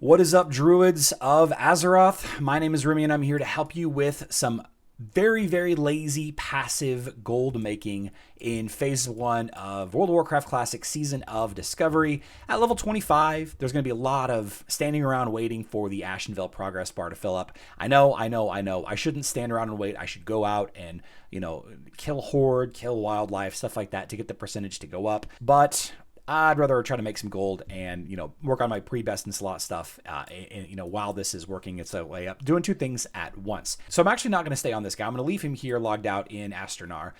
What is up, druids of Azeroth? My name is Remy and I'm here to help you with some very lazy passive gold making in phase 1 of World of Warcraft Classic Season of Discovery. At level 25, there's going to be a lot of standing around waiting for the Ashenvale progress bar to fill up. I know. I shouldn't stand around and wait. I should go out and, kill horde, kill wildlife, stuff like that to get the percentage to go up. But I'd rather try to make some gold and, work on my pre-best and slot stuff, while this is working its way up, doing two things at once. So I'm actually not going to stay on this guy. I'm going to leave him here logged out in Astronar.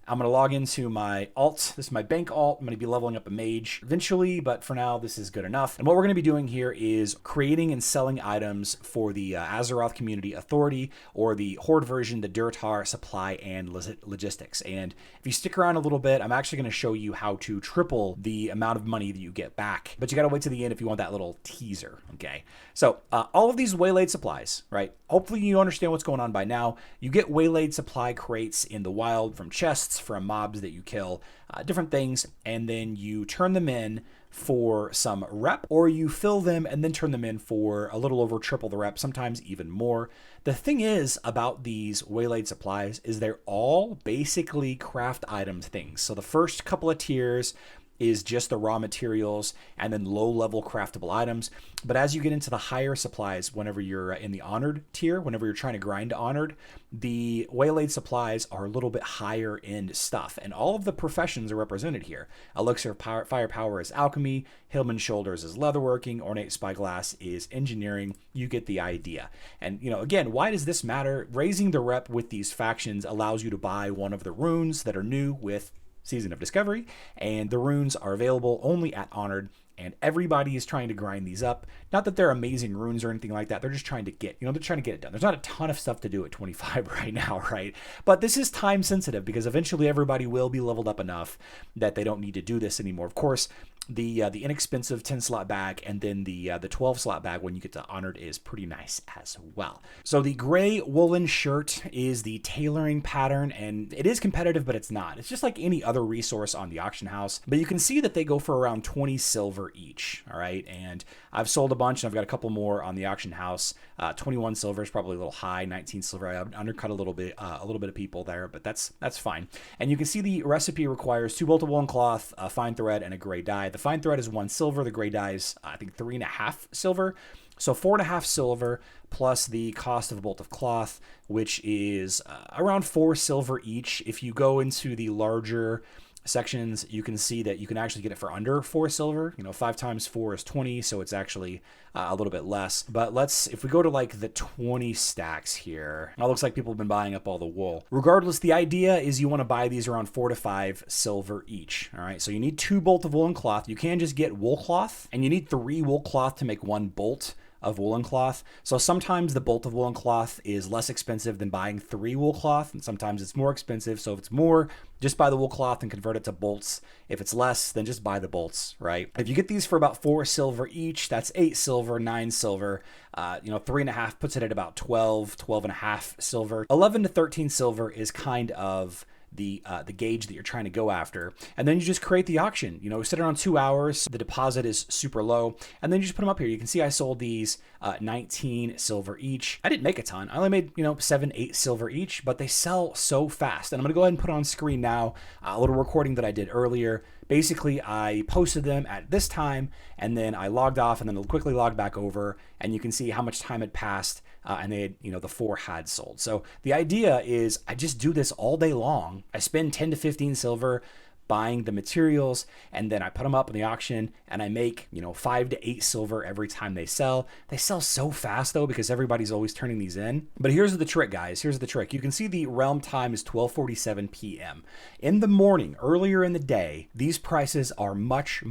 I'm going to log into my alt. This is my bank alt. I'm going to be leveling up a mage eventually, but for now, this is good enough. And what we're going to be doing here is creating and selling items for the Azeroth Community Authority, or the Horde version, the Duratar Supply and Logistics. And if you stick around a little bit, I'm actually going to show you how to triple the amount of money that you get back. But you got to wait to the end if you want that little teaser, okay? So all of these waylaid supplies, right? Hopefully you understand what's going on by now. You get waylaid supply crates in the wild from chests, from mobs that you kill, different things, and then you turn them in for some rep, or you fill them and then turn them in for a little over triple the rep, sometimes even more. The thing is about these waylaid supplies is they're all basically craft items things. So the first couple of tiers is just the raw materials and then low-level craftable items. But as you get into the higher supplies, whenever you're in the honored tier, whenever you're trying to grind honored, the waylaid supplies are a little bit higher end stuff. And all of the professions are represented here. Elixir Firepower is alchemy, Hillman's Shoulders is leatherworking, Ornate Spyglass is engineering. You get the idea. And, again, why does this matter? Raising the rep with these factions allows you to buy one of the runes that are new with Season of Discovery, and the runes are available only at Honored, and everybody is trying to grind these up. Not that they're amazing runes or anything like that. They're just trying to get, they're trying to get it done. There's not a ton of stuff to do at 25 right now, right? But this is time sensitive because eventually everybody will be leveled up enough that they don't need to do this anymore. Of course, the inexpensive 10 slot bag and then the 12 slot bag when you get to Honored is pretty nice as well. So the gray woolen shirt is the tailoring pattern, and it is competitive, but it's not. It's just like any other resource on the auction house, but you can see that they go for around 20 silver each. All right, and I've sold a bunch and I've got a couple more on the auction house. 21 silver is probably a little high. 19 silver, I undercut a little bit of people there, but that's fine. And you can see the recipe requires 2 bolt of woolen cloth, a fine thread, and a gray dye. The fine thread is 1 silver. The gray dye is, I think, 3.5 silver. So 4.5 silver plus the cost of a bolt of cloth, which is around 4 silver each. If you go into the larger sections, you can see that you can actually get it for under 4 silver. 5 times 4 is 20, so it's actually a little bit less. But if we go to like the 20 stacks here, it looks like people have been buying up all the wool. Regardless, the idea is you want to buy these around 4 to 5 silver each. All right, so you need 2 bolt of woolen cloth. You can just get wool cloth, and you need 3 wool cloth to make 1 bolt of woolen cloth. So sometimes the bolt of woolen cloth is less expensive than buying 3 wool cloth, and sometimes it's more expensive. So if it's more, just buy the wool cloth and convert it to bolts. If it's less, then just buy the bolts, right? If you get these for about 4 silver each, that's 8 silver, 9 silver. 3.5 puts it at about 12.5 silver. 11 to 13 silver is kind of the gauge that you're trying to go after. And then you just create the auction. Set it on 2 hours. The deposit is super low. And then you just put them up here. You can see I sold these 19 silver each. I didn't make a ton. I only made, 7, 8 silver each, but they sell so fast. And I'm going to go ahead and put on screen now a little recording that I did earlier. Basically, I posted them at this time, and then I logged off, and then quickly logged back over, and you can see how much time had passed, and they had, the 4 had sold. So the idea is I just do this all day long. I spend 10 to 15 silver buying the materials, and then I put them up in the auction, and I make 5 to 8 silver every time they sell. They sell so fast though because everybody's always turning these in. But here's the trick, guys. Here's the trick. You can see the realm time is 12:47 p.m. In the morning, earlier in the day, these prices are much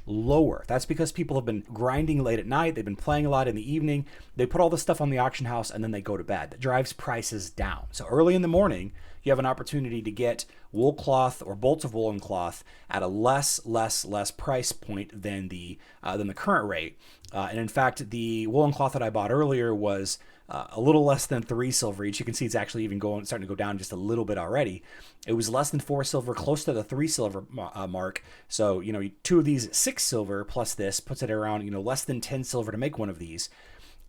lower. That's because people have been grinding late at night. They've been playing a lot in the evening. They put all this stuff on the auction house and then they go to bed. That drives prices down. So early in the morning, you have an opportunity to get wool cloth or bolts of woolen cloth at a less price point than the current rate. And in fact, the woolen cloth that I bought earlier was a little less than 3 silver each. You can see it's actually even starting to go down just a little bit already. It was less than 4 silver, close to the 3 silver mark. So, you know, 2 of these 6 silver plus this puts it around, you know, less than 10 silver to make one of these.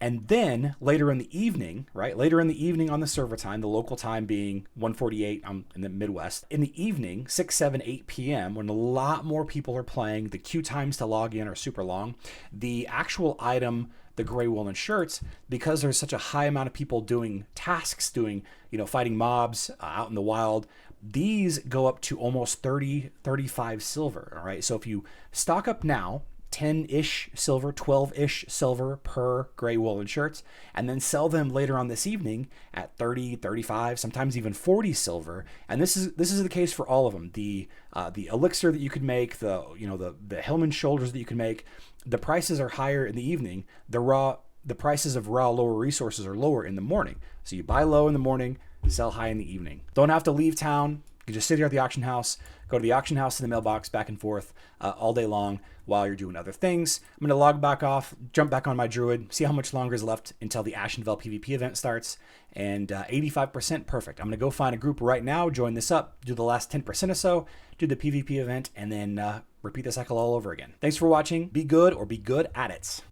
And then later in the evening, right? Later in the evening on the server time, the local time being 1:48 in the Midwest. In the evening, 6, 7, 8 p.m., when a lot more people are playing, the queue times to log in are super long. The actual item, the gray woolen shirts, because there's such a high amount of people doing tasks, fighting mobs out in the wild, these go up to almost 30, 35 silver. All right. So if you stock up now, 10-ish silver, 12-ish silver per gray woolen shirts, and then sell them later on this evening at 30, 35, sometimes even 40 silver. And this is the case for all of them. The elixir that you could make, the Hillman shoulders that you can make, the prices are higher in the evening. The prices of raw lower resources are lower in the morning. So you buy low in the morning, sell high in the evening. Don't have to leave town. You can just sit here at the auction house, go to the auction house to the mailbox, back and forth all day long while you're doing other things. I'm going to log back off, jump back on my druid, see how much longer is left until the Ashenvale PvP event starts, and 85% perfect. I'm going to go find a group right now, join this up, do the last 10% or so, do the PvP event, and then repeat the cycle all over again. Thanks for watching. Be good or be good at it.